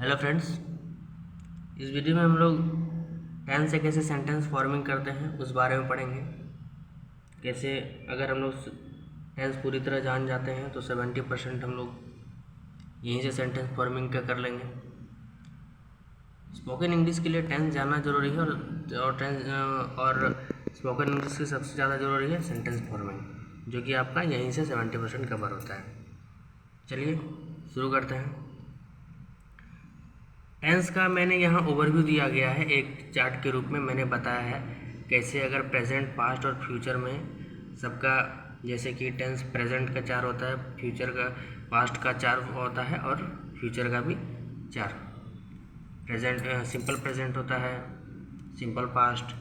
Hello friends, इस video में हम लोग टेंस से कैसे सेंटेंस फॉर्मिंग करते हैं उस बारे में पढ़ेंगे। कैसे अगर हम लोग टेंस पूरी तरह जान जाते हैं तो 70% हम लोग यहीं से सेंटेंस फॉर्मिंग का कर लेंगे। स्पोकन इंग्लिश के लिए टेंस जानना जरूरी है और स्पोकन इंग्लिश की सबसे ज़्यादा ज़रूरी है सेंटेंस फॉर्मिंग, जो कि आपका यहीं से 70% कवर होता है। चलिए शुरू करते हैं। टेंस का मैंने यहाँ ओवरव्यू दिया गया है, एक चार्ट के रूप में मैंने बताया है कैसे अगर प्रेजेंट, पास्ट और फ्यूचर में सबका, जैसे कि टेंस प्रेजेंट का 4 होता है, फ्यूचर का, पास्ट का 4 होता है और फ्यूचर का भी 4। प्रेजेंट सिंपल प्रेजेंट होता है, simple past,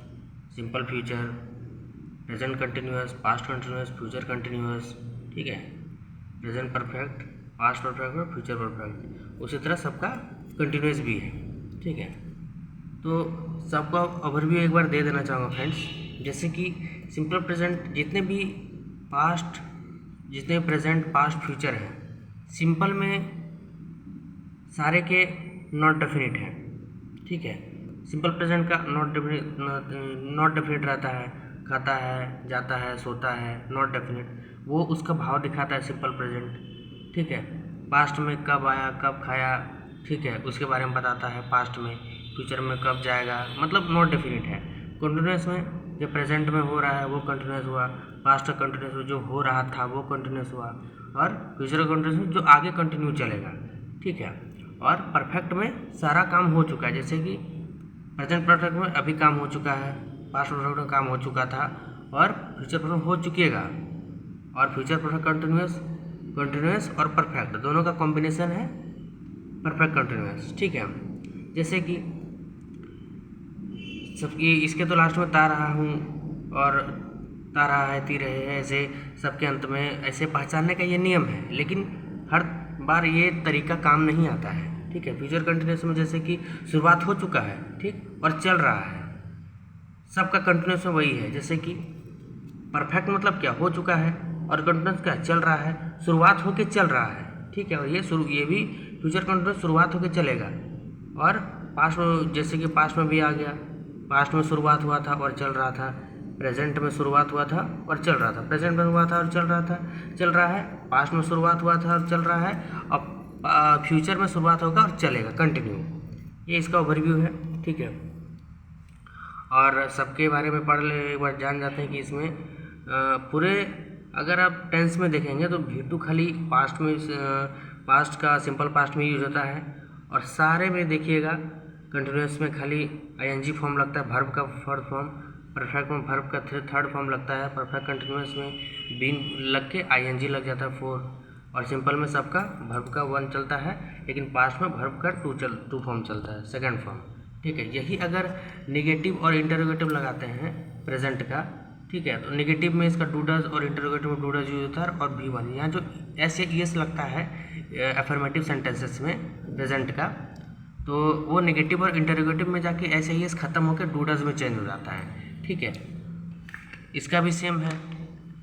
simple future, present continuous, past continuous, future continuous, ठीक है। प्रेजेंट परफेक्ट, पास्ट परफेक्ट और फ्यूचर परफेक्ट। उसी तरह सबका कंटिन्यूस भी है, ठीक है। तो सबका ओवरव्यू एक बार दे देना चाहूँगा फ्रेंड्स। जैसे कि सिंपल प्रेजेंट, जितने भी प्रेजेंट, पास्ट, फ्यूचर हैं, सिंपल में सारे के नॉट डेफिनिट हैं, ठीक है। सिंपल प्रेजेंट का नॉट डेफिनिट रहता है, खाता है, जाता है, सोता है, नॉट डेफिनिट, वो उसका भाव दिखाता है सिंपल प्रेजेंट, ठीक है। पास्ट में कब आया, कब खाया, ठीक है, उसके बारे में बताता है पास्ट में। फ्यूचर में कब जाएगा, मतलब नॉट डेफिनिट है। कंटिन्यूस में जो प्रेजेंट में हो रहा है वो कंटिन्यूस हुआ, पास्ट का कंटिन्यूस जो हो रहा था वो कंटिन्यूस हुआ, और फ्यूचर का कंटिन्यूस जो आगे कंटिन्यू चलेगा, ठीक है। और परफेक्ट में सारा काम हो चुका है, जैसे कि प्रेजेंट परफेक्ट में अभी काम हो चुका है, पास्ट परफेक्ट में काम हो चुका था और फ्यूचर परफेक्ट हो चुकेगा। और फ्यूचर परफेक्ट कंटिन्यूस और परफेक्ट दोनों का कॉम्बिनेशन है परफेक्ट कंटिन्यूअस, ठीक है। जैसे कि सबकी इसके तो लास्ट में ता रहा हूँ और ता रहा है, ती रहे हैं, ऐसे सबके अंत में ऐसे पहचानने का ये नियम है, लेकिन हर बार ये तरीका काम नहीं आता है, ठीक है। फ्यूचर कंटिन्यूअस में जैसे कि शुरुआत हो चुका है, ठीक, और चल रहा है, सबका कंटिन्यूस में वही है। जैसे कि परफेक्ट मतलब क्या, हो चुका है, और कंटिन्यूस क्या, चल रहा है, शुरुआत होके चल रहा है, ठीक है। और ये भी फ्यूचर कंटिन्यूस शुरुआत होकर चलेगा। और पास्ट में, जैसे कि पास्ट में भी आ गया, पास्ट में शुरुआत हुआ था और चल रहा था, प्रेजेंट में शुरुआत हुआ था और चल रहा था, प्रेजेंट में हुआ था और चल रहा है, पास्ट में शुरुआत हुआ था और चल रहा है, और फ्यूचर में शुरुआत होगा और चलेगा, कंटिन्यू। ये इसका ओवरव्यू है, ठीक है। और सबके बारे में पढ़ ले, एक बार जान जाते हैं कि इसमें पूरे, अगर आप टेंस में देखेंगे तो V2 खाली पास्ट में, पास्ट का सिंपल पास्ट में यूज होता है, और सारे में देखिएगा कंटिन्यूस में खाली ING फॉर्म लगता है, वर्ब का फोर्थ फॉर्म, परफेक्ट में वर्ब का थर्ड फॉर्म लगता है, परफेक्ट कंटिन्यूस में बीन लग के ING लग जाता है 4, और सिंपल में सबका वर्ब का 1 चलता है, लेकिन पास्ट में वर्ब का 2 फॉर्म चलता है, सेकेंड फॉर्म, ठीक है। यही अगर निगेटिव और इंटरोगेटिव लगाते हैं प्रेजेंट का, ठीक है, तो निगेटिव में इसका डू डज और इंटरोगेटिव में डू डज यूज होता है, और V1 यहाँ जो एस या ES लगता है अफर्मेटिव सेंटेंसेस में प्रेजेंट का, तो वो निगेटिव और इंटरोगेटिव में जाके एस या ES खत्म होकर डू डज में चेंज हो जाता है, ठीक है। इसका भी सेम है,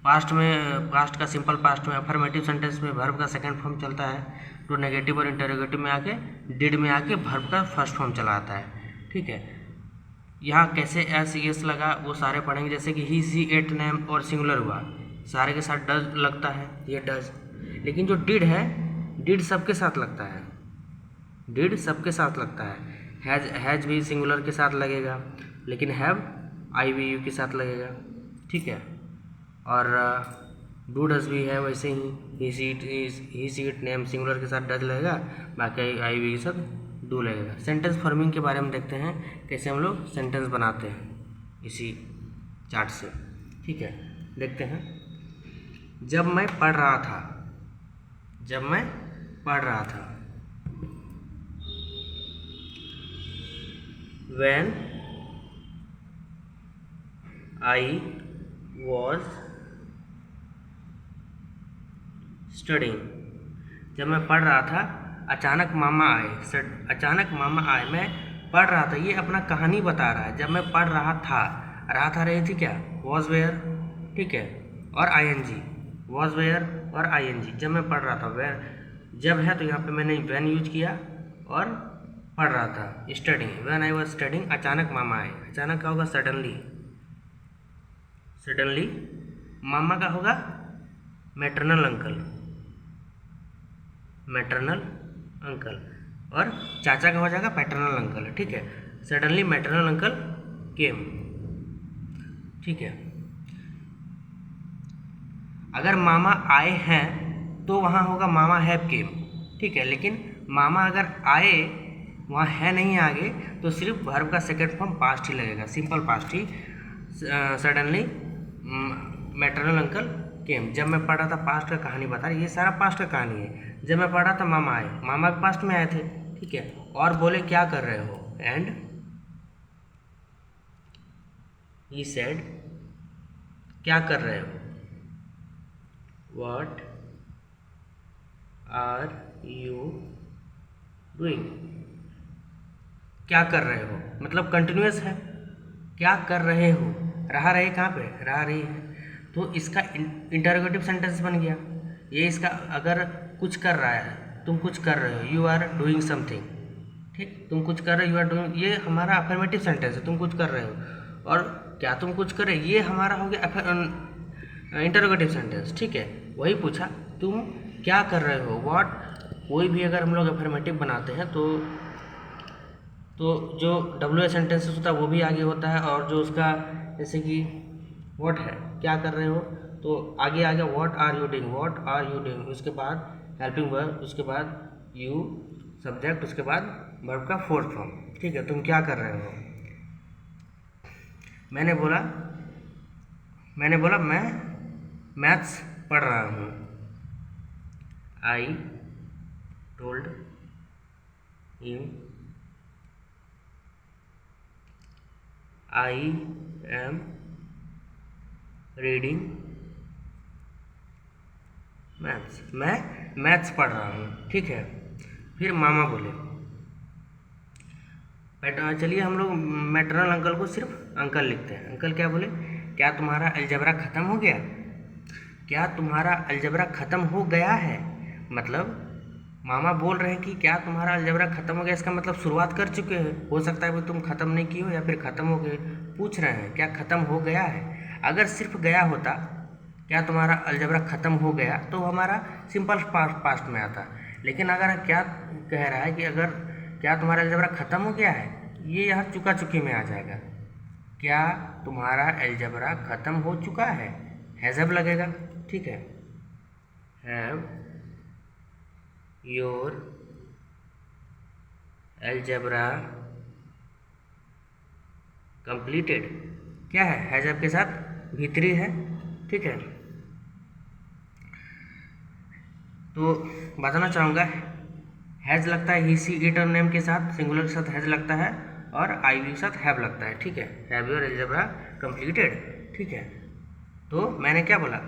पास्ट में, पास्ट का सिंपल पास्ट में अफर्मेटिव सेंटेंस में वर्ब का सेकेंड फॉर्म चलता है, तो नेगेटिव और इंटरोगेटिव में आके डिड में आके वर्ब का फर्स्ट फॉर्म चला आता है, ठीक है। यहाँ कैसे एस ES लगा वो सारे पढ़ेंगे। जैसे कि ही, सी, एट, नेम और सिंगुलर हुआ, सारे के साथ डज लगता है, ये डज। लेकिन जो डिड है, डिड सबके साथ लगता है, डिड सबके साथ लगता है। हैज भी सिंगुलर के साथ लगेगा, लेकिन हैव IVU के साथ लगेगा, ठीक है। और डू डज भी है वैसे ही, ही, सी, इट, नेम सिंगुलर के साथ डज लगेगा, बाकी IVU के साथ डू लगेगा। सेंटेंस फॉर्मिंग के बारे में देखते हैं कैसे हम लोग सेंटेंस बनाते हैं इसी चार्ट से, ठीक है। देखते हैं। जब मैं पढ़ रहा था, When I was studying, जब मैं पढ़ रहा था, अचानक मामा आए, मैं पढ़ रहा था, ये अपना कहानी बता रहा है। जब मैं पढ़ रहा था रही थी क्या, वॉज वेयर, ठीक है, और ING, वॉज वेयर और ING। जब मैं पढ़ रहा था, वेयर जब है तो यहाँ पे मैंने व्हेन यूज किया, और पढ़ रहा था, studying, when I was studying, अचानक मामा आए। अचानक का होगा सडनली, सडनली। मामा का होगा मैटरनल अंकल, मैटरनल अंकल। और चाचा का हो जाएगा पैटर्नल अंकल, ठीक है। सडनली मैटरनल अंकल केम, ठीक है। अगर मामा आए हैं तो वहाँ होगा मामा हैव केम, ठीक है। लेकिन मामा अगर आए वहाँ है नहीं आगे, तो सिर्फ वर्ब का सेकंड फॉर्म पास्ट ही लगेगा, सिंपल पास्ट ही। Suddenly maternal uncle came. जब मैं पढ़ रहा था, पास्ट का कहानी बता रही, ये सारा पास्ट का कहानी है। जब मैं पढ़ रहा था मामा आए, मामा भी पास्ट में आए थे, ठीक है। और बोले क्या कर रहे हो, एंड ही सेड, क्या कर रहे हो, व्हाट आर यू डूइंग, क्या कर रहे हो मतलब कंटिन्यूअस है, क्या कर रहे हो, रहा रहे कहाँ पे, रहा रही है, तो इसका इंटरोगेटिव सेंटेंस बन गया। ये इसका अगर कुछ कर रहा है, तुम कुछ कर रहे हो, यू आर डूइंग समथिंग, ठीक, तुम कुछ कर रहे हो, यू आर डूइंग, ये हमारा अफर्मेटिव सेंटेंस है, तुम कुछ कर रहे हो। और क्या तुम कुछ कर रहे हो, ये हमारा हो गया इंटरोगेटिव सेंटेंस, ठीक है। वही पूछा तुम क्या कर रहे हो, व्हाट। कोई भी अगर हम लोग अफर्मेटिव बनाते हैं तो जो WH सेंटेंसेस होता है वो भी आगे होता है, और जो उसका जैसे कि व्हाट है, क्या कर रहे हो, तो आगे आ गया what are you doing, what are you doing, उसके बाद हेल्पिंग वर्ब, उसके बाद यू सब्जेक्ट, उसके बाद वर्ब का फोर्थ फॉर्म, ठीक है। तुम क्या कर रहे हो, मैंने बोला मैं मैथ्स पढ़ रहा हूँ, I told him I am reading maths, मैं मैथ्स पढ़ रहा हूँ, ठीक है। फिर मामा बोले, चलिए हम लोग मैटरनल अंकल को सिर्फ अंकल लिखते हैं। अंकल क्या बोले, क्या तुम्हारा अलजबरा ख़त्म हो गया, क्या तुम्हारा अलजबरा ख़त्म हो गया है, मतलब मामा बोल रहे हैं कि क्या तुम्हारा अलजबरा ख़त्म हो गया, इसका मतलब शुरुआत कर चुके हैं, हो सकता है वो तुम ख़त्म नहीं किए हो या फिर ख़त्म हो गए, पूछ रहे हैं क्या ख़त्म हो गया है। अगर सिर्फ गया होता, क्या तुम्हारा अलजबरा ख़त्म हो गया, तो हमारा सिंपल पास्ट में आता। लेकिन अगर क्या कह रहा है कि अगर क्या तुम्हारा अलजबरा ख़त्म हो गया है, ये यहाँ चुका चुकी में आ जाएगा। क्या तुम्हारा अलजबरा ख़त्म हो चुका है, हैज़ब लगेगा, ठीक है। हैव योर अलजबरा कंप्लीटेड, क्या है, हैज़ब के साथ भीतरी है, ठीक है। तो बताना चाहूँगा, हैज़ लगता है ही सी इट और नेम के साथ, सिंगुलर के साथ हैज़ लगता है, और आई वी के साथ हैव लगता है, ठीक है। हैव योर अलजबरा कंप्लीटेड, ठीक है। तो मैंने क्या बोला,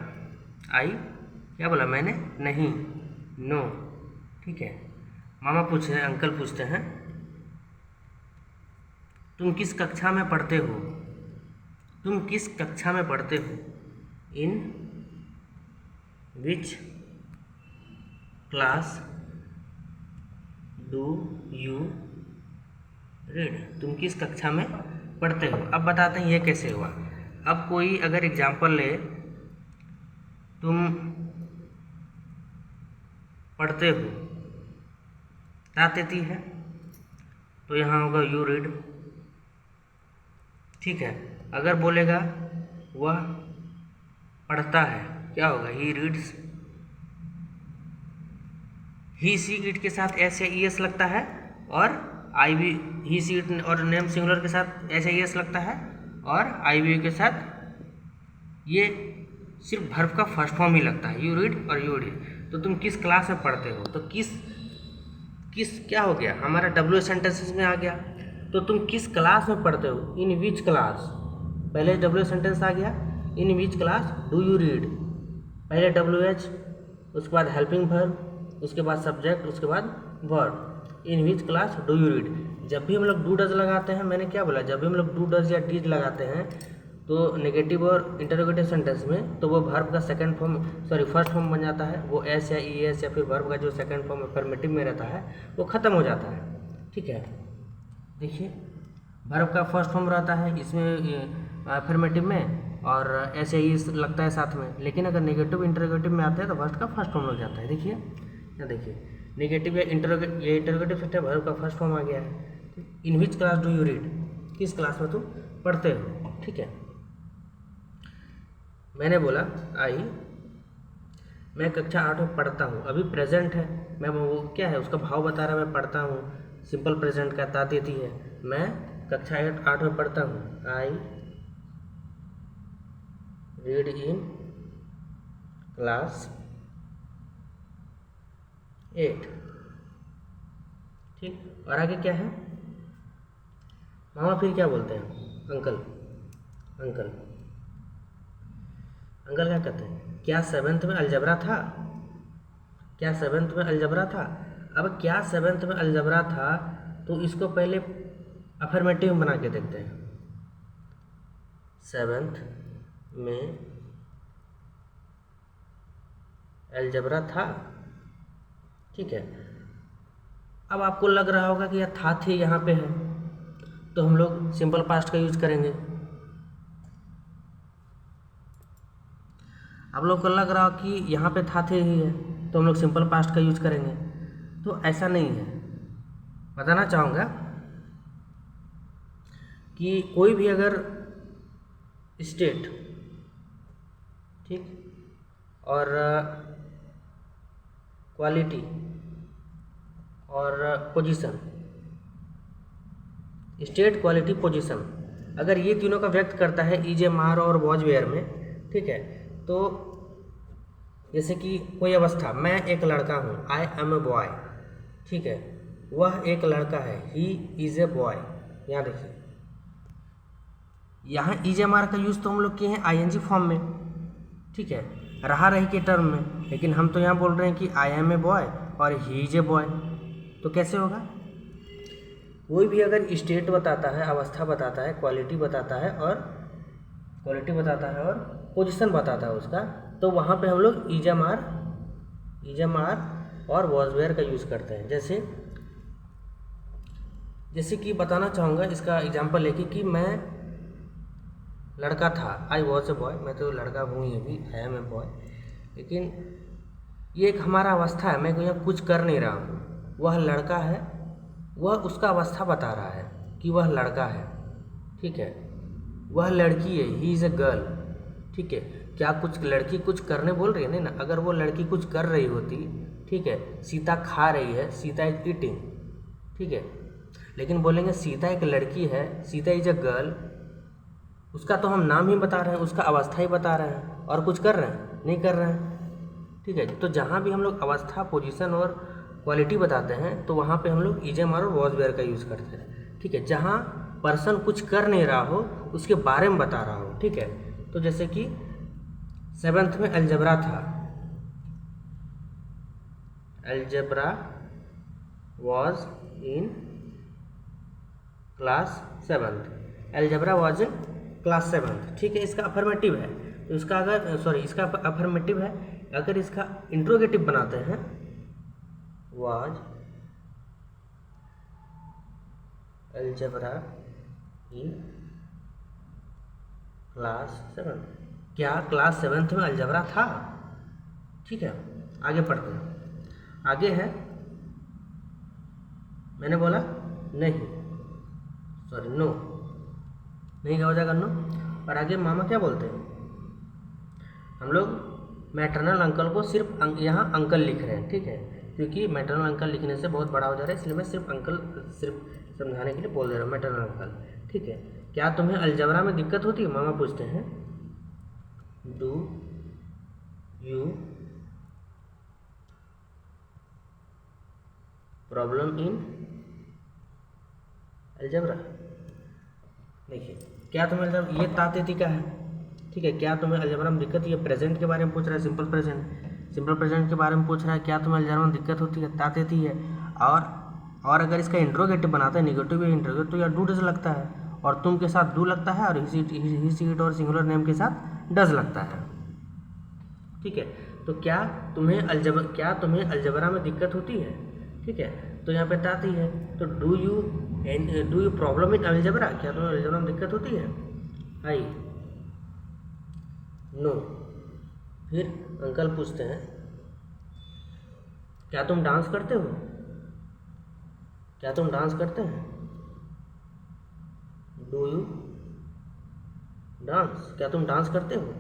क्या बोला मैंने, नहीं, नो, ठीक है। मामा पूछे हैं, अंकल पूछते हैं, तुम किस कक्षा में पढ़ते हो, तुम किस कक्षा में पढ़ते हो, in which class do you read, तुम किस कक्षा में पढ़ते हो। अब बताते हैं ये कैसे हुआ। अब कोई अगर एग्जाम्पल ले, तुम पढ़ते हो, तातेती है, तो यहाँ होगा यू रीड, ठीक है। अगर बोलेगा वह पढ़ता है, क्या होगा, he reads. He see it के साथ एस या ई एस लगता है, और आई वी, ही सी इट और नेम सिंगुलर के साथ एस या ई एस लगता है, और आई वी के साथ ये सिर्फ वर्ब का फर्स्ट फॉर्म ही लगता है, यू रीड और यू रीड। तो तुम किस क्लास में पढ़ते हो, तो किस क्या हो गया, हमारा डब्ल्यू सेंटेंसेस में आ गया। तो तुम किस क्लास में पढ़ते हो, इन विच क्लास, पहले डब्ल्यू सेंटेंस आ गया, in which class do you read, पहले WH, उसके बाद हेल्पिंग वर्ब, उसके बाद सब्जेक्ट, उसके बाद verb, in which class do you read. जब भी हम लोग डू डज लगाते हैं, मैंने क्या बोला, जब भी हम लोग डू डज या डीड लगाते हैं तो नेगेटिव और इंटरोगेटिव सेंटेंस में, तो वो वर्ब का सेकंड फॉर्म, फर्स्ट फॉर्म बन जाता है, वो एस या ई एस या फिर वर्ब का जो सेकंड फॉर्म अफर्मेटिव में रहता है वो ख़त्म हो जाता है। ठीक है। देखिए वर्ब का फर्स्ट फॉर्म रहता है इसमें अफर्मेटिव में, और ऐसे ही लगता है साथ में, लेकिन अगर नेगेटिव इंटरोगेटिव में आता है तो वर्ब का फर्स्ट फॉर्म लग जाता है। देखिए यहाँ देखिए नेगेटिव या इंटरोगेटिव सिस्टम वर्ब का फर्स्ट फॉर्म आ गया है। In which class do you read, किस क्लास में तुम पढ़ते हो, ठीक है। मैंने बोला आई, मैं कक्षा 8 में पढ़ता हूँ, अभी प्रेजेंट है, मैं वो क्या है उसका भाव बता रहा है, मैं पढ़ता हूँ, सिंपल प्रेजेंट का ता देती है। मैं कक्षा 8 में पढ़ता हूँ, आई रीड इन क्लास 8, ठीक। और आगे क्या है, मामा फिर क्या बोलते हैं, अंकल, अंकल, अंकल क्या कहते हैं, क्या 7th में अलजबरा था, क्या 7th में अलजबरा था। अब क्या 7th में अलजबरा था, तो इसको पहले अफर्मेटिव बना के देखते हैं। 7th में अलजबरा था, ठीक है। अब आपको लग रहा होगा कि यह था थे यहाँ पे है, तो हम लोग सिंपल पास्ट का यूज करेंगे। आप लोग को लग रहा हो कि यहाँ पे था थे ही है, तो हम लोग सिंपल पास्ट का यूज करेंगे। तो ऐसा नहीं है। बताना चाहूँगा कि कोई भी अगर स्टेट, ठीक, और क्वालिटी और पोजीशन, स्टेट क्वालिटी पोजीशन, अगर ये तीनों का व्यक्त करता है इज ए मार और वॉज वेयर में, ठीक है। तो जैसे कि कोई अवस्था, मैं एक लड़का हूँ, आई एम ए बॉय, ठीक है, वह एक लड़का है, ही इज ए बॉय। यहाँ देखिए यहाँ इज एम आर का यूज़ तो हम लोग किए हैं आईएनजी फॉर्म में, ठीक है, रहा रही के टर्म में, लेकिन हम तो यहाँ बोल रहे हैं कि आई एम ए बॉय और ही इज ए बॉय। तो कैसे होगा, कोई भी अगर स्टेट बताता है, अवस्था बताता है, क्वालिटी बताता है और पोजीशन बताता है उसका, तो वहाँ पे हम लोग इज एम आर और वॉज वेयर का यूज़ करते हैं। जैसे कि बताना चाहूँगा, इसका एग्जांपल लेके कि मैं लड़का था, आई वॉज ए बॉय, मैं तो लड़का हूँ ही अभी, आई एम ए बॉय, लेकिन ये एक हमारा अवस्था है, मैं यहाँ कुछ कर नहीं रहा हूँ। वह लड़का है, वह उसका अवस्था बता रहा है कि वह लड़का है, ठीक है। वह लड़की है, ही इज़ ए गर्ल, ठीक है। क्या कुछ लड़की कुछ करने बोल रही है, नहीं ना। अगर वो लड़की कुछ कर रही होती, ठीक है, सीता खा रही है, सीता इज ईटिंग, ठीक है, लेकिन बोलेंगे सीता एक लड़की है, सीता इज अ गर्ल, उसका तो हम नाम ही बता रहे हैं, उसका अवस्था ही बता रहे हैं, और कुछ कर रहे हैं, नहीं कर रहे हैं, ठीक है। तो जहाँ भी हम लोग अवस्था, पोजीशन और क्वालिटी बताते हैं, तो वहाँ पे हम लोग इज एम आर और वॉज वेयर का यूज़ करते हैं, ठीक है। जहाँ पर्सन कुछ कर नहीं रहा हो, उसके बारे में बता रहा हो, ठीक है। तो जैसे कि 7th में अलजबरा था, algebra was in class 7th, algebra was in class 7th, ठीक है। इसका अफर्मेटिव है, तो इसका अगर इसका अफर्मेटिव है, अगर इसका इंट्रोगेटिव बनाते हैं, was algebra in class 7th, क्या क्लास 7th में अलजबरा था, ठीक है। आगे पढ़ते हैं, आगे है, मैंने बोला नहीं, नो, नहीं क्या हो जाएगा, नो। और आगे मामा क्या बोलते हैं, हम लोग मैटरनल अंकल को सिर्फ यहाँ अंकल लिख रहे हैं, ठीक है, क्योंकि मैटरनल अंकल लिखने से बहुत बड़ा हो जा रहा है, इसलिए मैं सिर्फ अंकल सिर्फ समझाने के लिए बोल दे रहा हूँ, मैटरनल अंकल, ठीक है। क्या तुम्हें अलजबरा में दिक्कत होती है, मामा पूछते हैं, do you problem in algebra. देखिए क्या तुम्हें अलजबरा, ये तातेती का है, ठीक है। क्या तुम्हें अलजबरा में दिक्कत, ये प्रेजेंट के बारे में पूछ रहा है, सिंपल प्रेजेंट के बारे में पूछ रहा है, क्या तुम्हें अलजबरा में दिक्कत होती है, तातेती है। और अगर इसका इंट्रोगेटिव बनाता है, निगेटिव या इंट्रोगेटिव, तो या डू डज लगता है, और तुम के साथ डू लगता है, और ही सी इट और सिंगुलर नेम के साथ डज लगता है, ठीक है। तो क्या तुम्हें अलजबरा में दिक्कत होती है, ठीक है। तो यहाँ पे आती है। तो do you problem in algebra, क्या तुम्हें अलजेब्रा में दिक्कत होती है? I know. फिर अंकल पूछते हैं क्या तुम डांस करते हो? क्या तुम डांस करते हैं? डू यू डांस, क्या तुम डांस करते हो?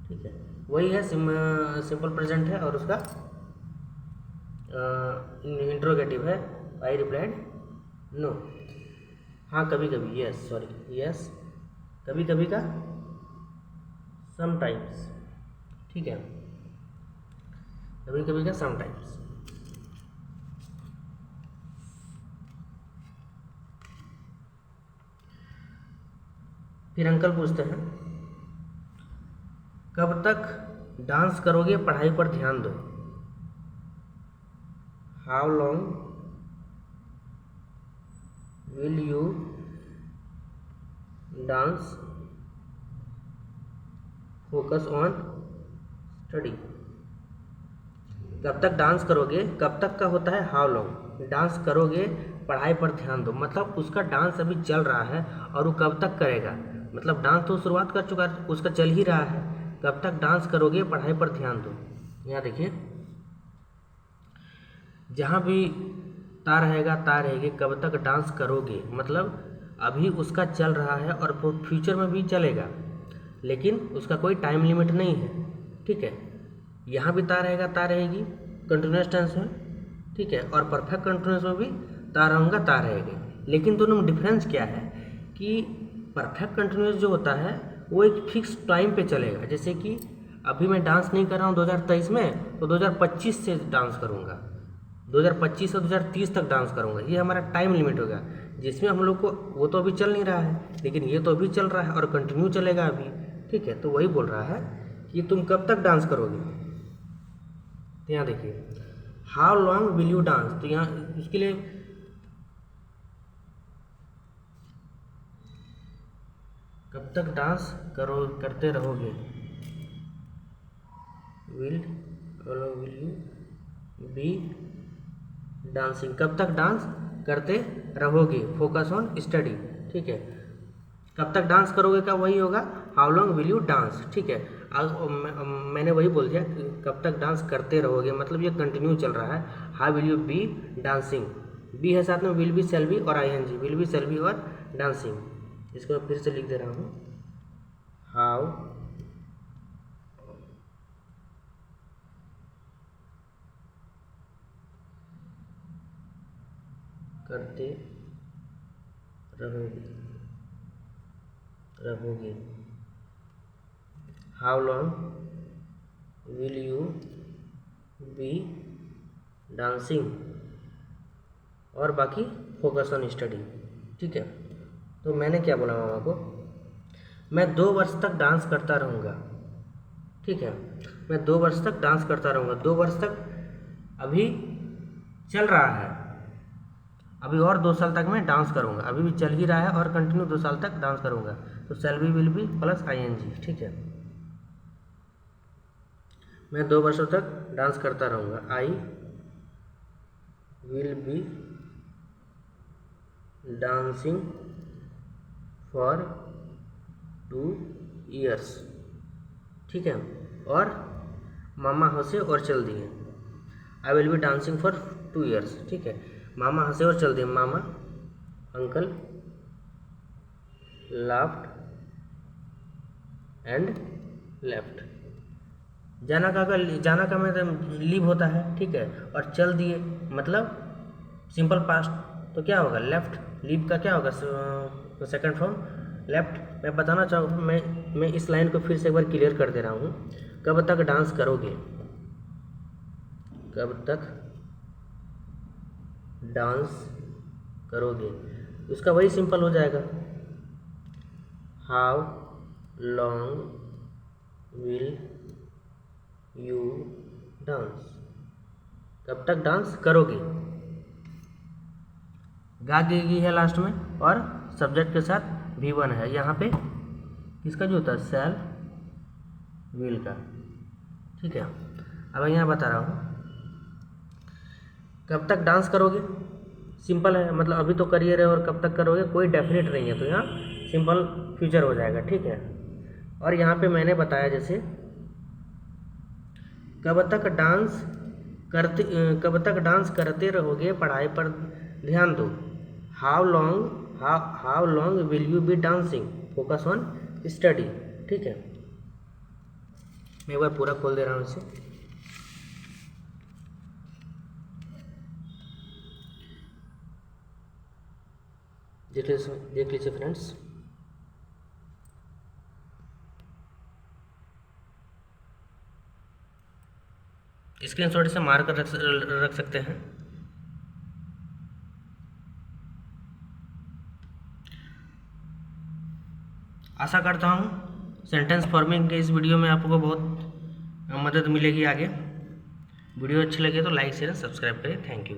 ठीक है, वही है, सिंपल प्रेजेंट है और उसका इंट्रोगेटिव है। I replied no. हाँ कभी कभी, यस, सॉरी यस, कभी कभी का समटाइम्स। ठीक है, कभी कभी का समटाइम्स। फिर अंकल पूछते हैं कब तक डांस करोगे, पढ़ाई पर ध्यान दो। How long will you dance focus on study. कब तक डांस करोगे, कब तक का होता है हाउ लॉन्ग, डांस करोगे पढ़ाई पर ध्यान दो, मतलब उसका डांस अभी चल रहा है और वो कब तक करेगा, मतलब डांस तो शुरुआत कर चुका है, उसका चल ही रहा है। कब तक डांस करोगे, पढ़ाई पर ध्यान दो। यहाँ देखिए जहाँ भी ता रहेगा ता रहेगी, कब तक डांस करोगे मतलब अभी उसका चल रहा है और फ्यूचर में भी चलेगा, लेकिन उसका कोई टाइम लिमिट नहीं है। ठीक है, यहाँ भी ता रहेगा ता रहेगी कंटिन्यूस टेंस में, ठीक है, और परफेक्ट कंटिन्यूस में भी ता रहूँगा ता रहेगी। लेकिन दोनों में डिफरेंस क्या है कि परफेक्ट कंटिन्यूस जो होता है वो एक फिक्स टाइम पे चलेगा। जैसे कि अभी मैं डांस नहीं कर रहा हूँ 2023 में, तो 2025 से डांस करूँगा, 2025 से 2030 तक डांस करूँगा, ये हमारा टाइम लिमिट होगा। जिसमें हम लोग को वो तो अभी चल नहीं रहा है, लेकिन ये तो अभी चल रहा है और कंटिन्यू चलेगा अभी। ठीक है, तो वही बोल रहा है कि तुम कब तक डांस करोगे। तो यहाँ देखिए how long will you dance, तो यहाँ उसके लिए कब तक डांस करते रहोगे, विल यू बी डांसिंग, कब तक डांस करते रहोगे, फोकस ऑन स्टडी। ठीक है, कब तक डांस करोगे का वही होगा how long will you dance. ठीक है, मैंने वही बोल दिया कि कब तक डांस करते रहोगे, मतलब ये कंटिन्यू चल रहा है। How will you be dancing, be है साथ में विल बी सेल बी और I N G, will be shall be और डांसिंग। इसको मैं फिर से लिख दे रहा हूँ, हाउ करते रहोगे, how long will you be dancing, और बाकी फोकस ऑन स्टडी। ठीक है, तो मैंने क्या बोला मामा को, मैं 2 वर्ष तक डांस करता रहूँगा। ठीक है, मैं 2 वर्ष तक डांस करता रहूँगा, 2 वर्ष तक अभी चल रहा है, अभी और 2 साल तक मैं डांस करूँगा, अभी भी चल ही रहा है और कंटिन्यू 2 साल तक डांस करूँगा। तो shall be will be plus I N G. ठीक है, मैं 2 वर्षों तक डांस करता रहूँगा, I will be dancing for 2 years। ठीक है, और मामा हंसे और चल दिए, आई will be dancing for 2 years। ठीक है, मामा हंसे और चल दिए, मामा अंकल लाफ्ड एंड लेफ्ट। जाना का मतलब लीव होता है। ठीक है, और चल दिए मतलब सिंपल पास्ट, तो क्या होगा लेफ्ट। लीव का क्या होगा सेकंड फॉर्म लेफ्ट। मैं बताना चाहूँ, मैं इस लाइन को फिर से एक बार क्लियर कर दे रहा हूँ। कब तक डांस करोगे, कब तक डांस करोगे, उसका वही सिंपल हो जाएगा, how long will you dance, कब तक डांस करोगे। गा गी है लास्ट में और सब्जेक्ट के साथ V1 है। यहाँ पे किसका जो होता है शैल विल का। ठीक है, अब यहाँ बता रहा हूँ कब तक डांस करोगे, सिंपल है, मतलब अभी तो करियर है और कब तक करोगे कोई डेफिनेट नहीं है, तो यहाँ सिंपल फ्यूचर हो जाएगा, ठीक है। और यहाँ पे मैंने बताया जैसे कब तक डांस करते रहोगे, पढ़ाई पर ध्यान दो। How long will you be dancing, focus on study, ठीक है। मैं एक बार पूरा खोल दे रहा हूँ इसे। देख लीजिए फ्रेंड्स, स्क्रीनशॉट से मार कर रख सकते हैं। आशा करता हूँ सेंटेंस फॉर्मिंग के इस वीडियो में आपको बहुत मदद मिलेगी आगे। वीडियो अच्छी लगे तो लाइक शेयर सब्सक्राइब करें। Thank you.